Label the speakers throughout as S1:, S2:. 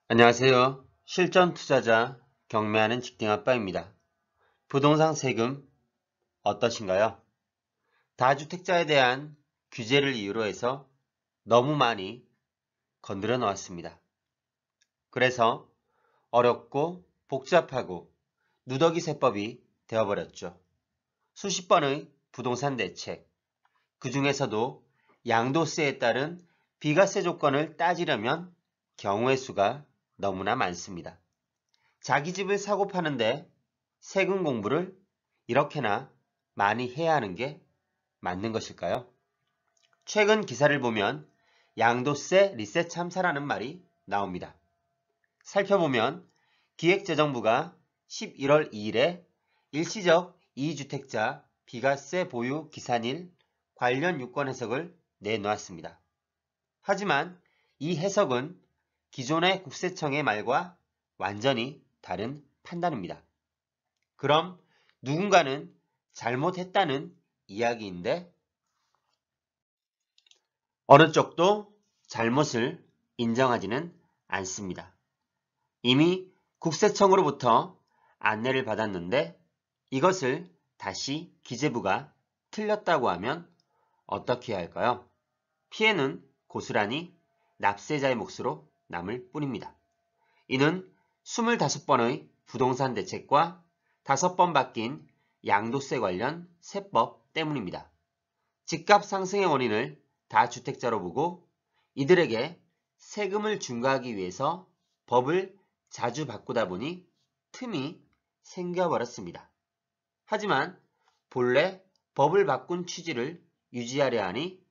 S1: 안녕하세요. 실전 투자자 경매하는 직딩 아빠입니다. 부동산 세금 어떠신가요? 다주택자에 대한 규제를 이유로 해서 너무 많이 건드려 놓았습니다. 그래서 어렵고 복잡하고 누더기 세법이 되어버렸죠. 수십 번의 부동산 대책, 그 중에서도 양도세에 따른 비과세 조건을 따지려면 경우의 수가 너무나 많습니다. 자기 집을 사고 파는데 세금 공부를 이렇게나 많이 해야 하는 게 맞는 것일까요? 최근 기사를 보면 양도세 리셋 참사라는 말이 나옵니다. 살펴보면 기획재정부가 11월 2일에 일시적 2주택자 비과세 보유 기산일 관련 유권 해석을 내놓았습니다. 하지만 이 해석은 기존의 국세청의 말과 완전히 다른 판단입니다. 그럼 누군가는 잘못했다는 이야기인데 어느 쪽도 잘못을 인정하지는 않습니다. 이미 국세청으로부터 안내를 받았는데 이것을 다시 기재부가 틀렸다고 하면 어떻게 해야 할까요? 피해는 고스란히 납세자의 몫으로 남을 뿐입니다. 이는 25번의 부동산 대책과 5번 바뀐 양도세 관련 세법 때문입니다. 집값 상승의 원인을 다주택자로 보고 이들에게 세금을 중과하기 위해서 법을 자주 바꾸다 보니 틈이 생겨버렸습니다. 하지만 본래 법을 바꾼 취지를 유지하려 하니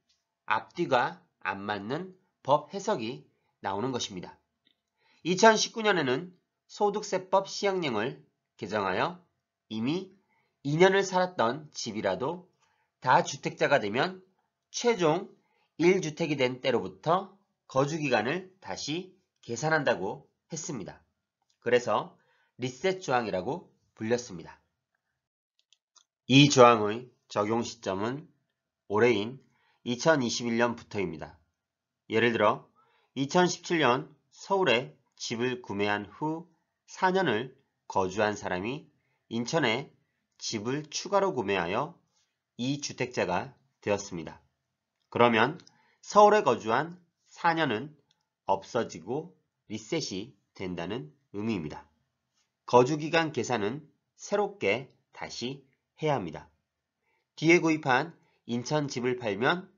S1: 앞뒤가 안 맞는 법 해석이 나오는 것입니다. 2019년에는 소득세법 시행령을 개정하여 이미 2년을 살았던 집이라도 다주택자가 되면 최종 1주택이 된 때로부터 거주기간을 다시 계산한다고 했습니다. 그래서 리셋 조항이라고 불렸습니다. 이 조항의 적용 시점은 올해인 2021년부터입니다. 예를 들어 2017년 서울에 집을 구매한 후 4년을 거주한 사람이 인천에 집을 추가로 구매하여 2주택자가 되었습니다. 그러면 서울에 거주한 4년은 없어지고 리셋이 된다는 의미입니다. 거주기간 계산은 새롭게 다시 해야 합니다. 뒤에 구입한 인천 집을 팔면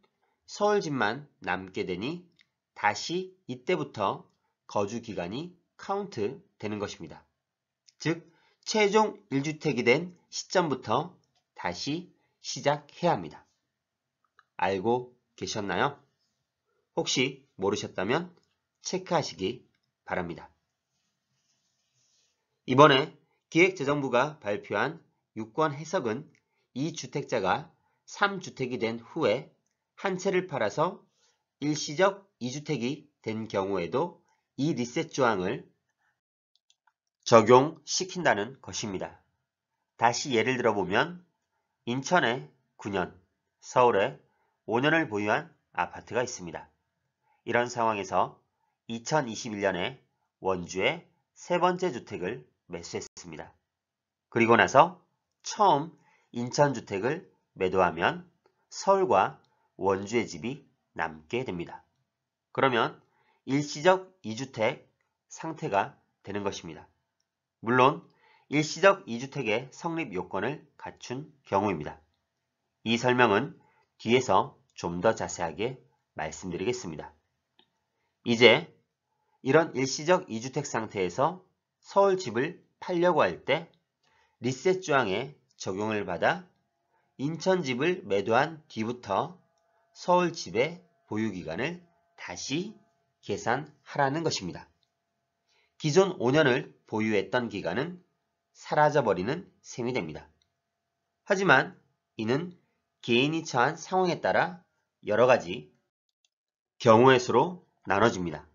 S1: 서울 집만 남게 되니 다시 이때부터 거주기간이 카운트 되는 것입니다. 즉 최종 1주택이 된 시점부터 다시 시작해야 합니다. 알고 계셨나요? 혹시 모르셨다면 체크하시기 바랍니다. 이번에 기획재정부가 발표한 유권 해석은 2주택자가 3주택이 된 후에 한 채를 팔아서 일시적 2주택이 된 경우에도 이 리셋 조항을 적용시킨다는 것입니다. 다시 예를 들어보면 인천에 9년, 서울에 5년을 보유한 아파트가 있습니다. 이런 상황에서 2021년에 원주에 세 번째 주택을 매수했습니다. 그리고 나서 처음 인천주택을 매도하면 서울과 원주의 집이 남게 됩니다. 그러면 일시적 2주택 상태가 되는 것입니다. 물론 일시적 2주택의 성립 요건을 갖춘 경우입니다. 이 설명은 뒤에서 좀 더 자세하게 말씀드리겠습니다. 이제 이런 일시적 2주택 상태에서 서울 집을 팔려고 할 때 리셋 조항에 적용을 받아 인천 집을 매도한 뒤부터 서울 집의 보유기간을 다시 계산하라는 것입니다. 기존 5년을 보유했던 기간은 사라져버리는 셈이 됩니다. 하지만 이는 개인이 처한 상황에 따라 여러 가지 경우의 수로 나눠집니다.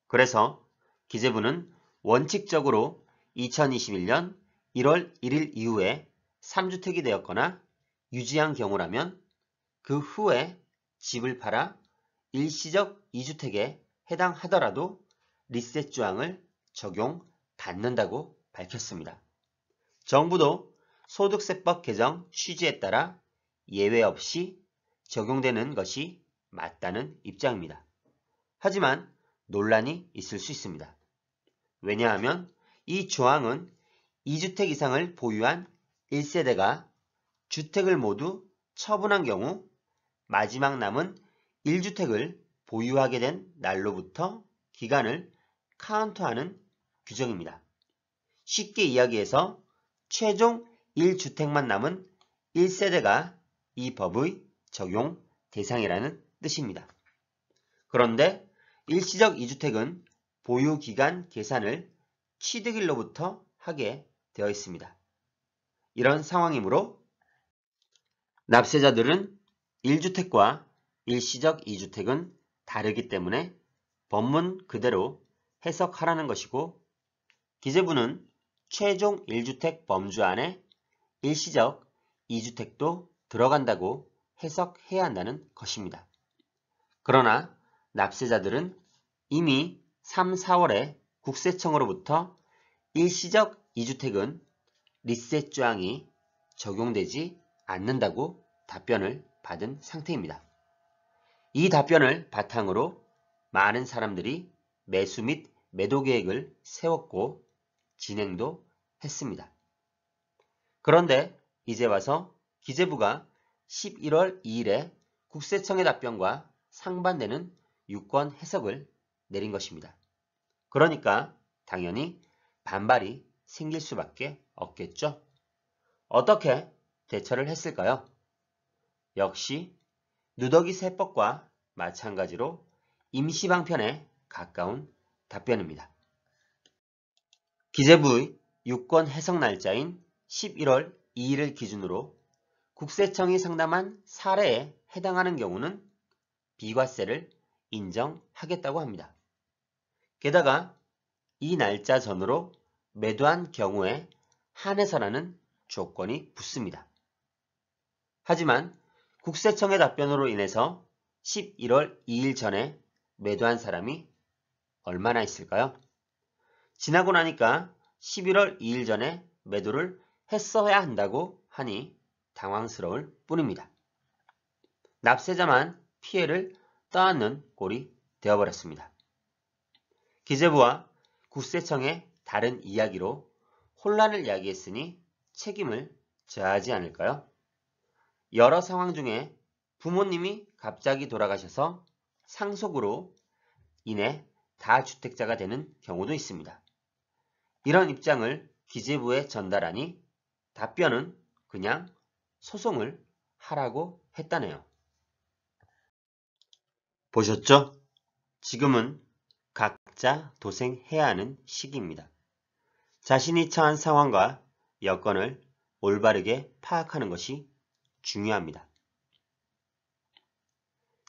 S1: 그래서 기재부는 원칙적으로 2021년 1월 1일 이후에 3주택이 되었거나 유지한 경우라면 그 후에 집을 팔아 일시적 2주택에 해당하더라도 리셋 조항을 적용받는다고 밝혔습니다. 정부도 소득세법 개정 취지에 따라 예외 없이 적용되는 것이 맞다는 입장입니다. 하지만 논란이 있을 수 있습니다. 왜냐하면 이 조항은 2주택 이상을 보유한 1세대가 주택을 모두 처분한 경우 마지막 남은 1주택을 보유하게 된 날로부터 기간을 카운트하는 규정입니다. 쉽게 이야기해서 최종 1주택만 남은 1세대가 이 법의 적용 대상이라는 뜻입니다. 그런데 일시적 2주택은 보유기간 계산을 취득일로부터 하게 되어 있습니다. 이런 상황이므로 납세자들은 1주택과 일시적 2주택은 다르기 때문에 법문 그대로 해석하라는 것이고, 기재부는 최종 1주택 범주 안에 일시적 2주택도 들어간다고 해석해야 한다는 것입니다. 그러나 납세자들은 이미 3, 4월에 국세청으로부터 일시적 2주택은 리셋 조항이 적용되지 않는다고 답변을 받은 상태입니다. 이 답변을 바탕으로 많은 사람들이 매수 및 매도 계획을 세웠고 진행도 했습니다. 그런데 이제 와서 기재부가 11월 2일에 국세청의 답변과 상반되는 유권 해석을 내린 것입니다. 그러니까 당연히 반발이 생길 수밖에 없겠죠. 어떻게 대처를 했을까요? 역시 누더기 세법과 마찬가지로 임시방편에 가까운 답변입니다. 기재부의 유권 해석 날짜인 11월 2일을 기준으로 국세청이 상담한 사례에 해당하는 경우는 비과세를 인정하겠다고 합니다. 게다가 이 날짜 전후로 매도한 경우에 한해서라는 조건이 붙습니다. 하지만 국세청의 답변으로 인해서 11월 2일 전에 매도한 사람이 얼마나 있을까요? 지나고 나니까 11월 2일 전에 매도를 했어야 한다고 하니 당황스러울 뿐입니다. 납세자만 피해를 떠안는 꼴이 되어버렸습니다. 기재부와 국세청의 다른 이야기로 혼란을 야기했으니 책임을 져야 하지 않을까요? 여러 상황 중에 부모님이 갑자기 돌아가셔서 상속으로 인해 다주택자가 되는 경우도 있습니다. 이런 입장을 기재부에 전달하니 답변은 그냥 소송을 하라고 했다네요. 보셨죠? 지금은 각자 도생해야 하는 시기입니다. 자신이 처한 상황과 여건을 올바르게 파악하는 것이 중요합니다.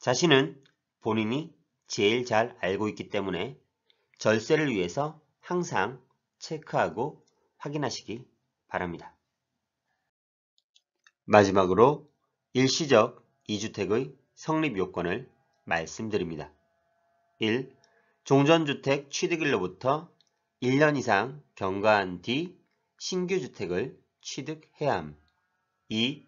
S1: 자신은 본인이 제일 잘 알고 있기 때문에 절세를 위해서 항상 체크하고 확인하시기 바랍니다. 마지막으로 일시적 2주택의 성립 요건을 말씀드립니다. 1. 종전주택 취득일로부터 1년 이상 경과한 뒤 신규 주택을 취득해야 함. 2.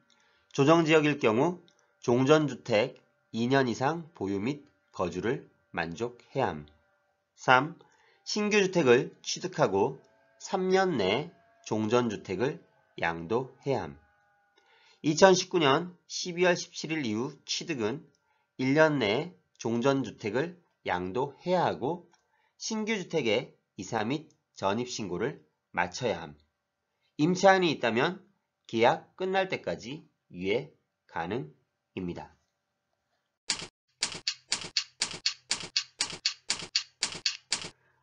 S1: 조정지역일 경우 종전주택 2년 이상 보유 및 거주를 만족해야 함. 3. 신규 주택을 취득하고 3년 내 종전주택을 양도해야 함. 2019년 12월 17일 이후 취득은 1년 내에 종전주택을 양도해야 하고 신규 주택의 이사 및 전입신고를 마쳐야 함. 임차인이 있다면 계약 끝날 때까지 유예 가능입니다.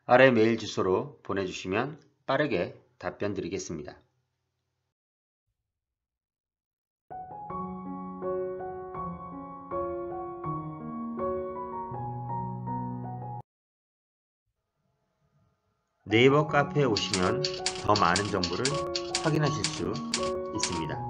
S1: 아래 메일 주소로 보내주시면 빠르게 답변 드리겠습니다. 네이버 카페에 오시면 더 많은 정보를 확인하실 수 있습니다.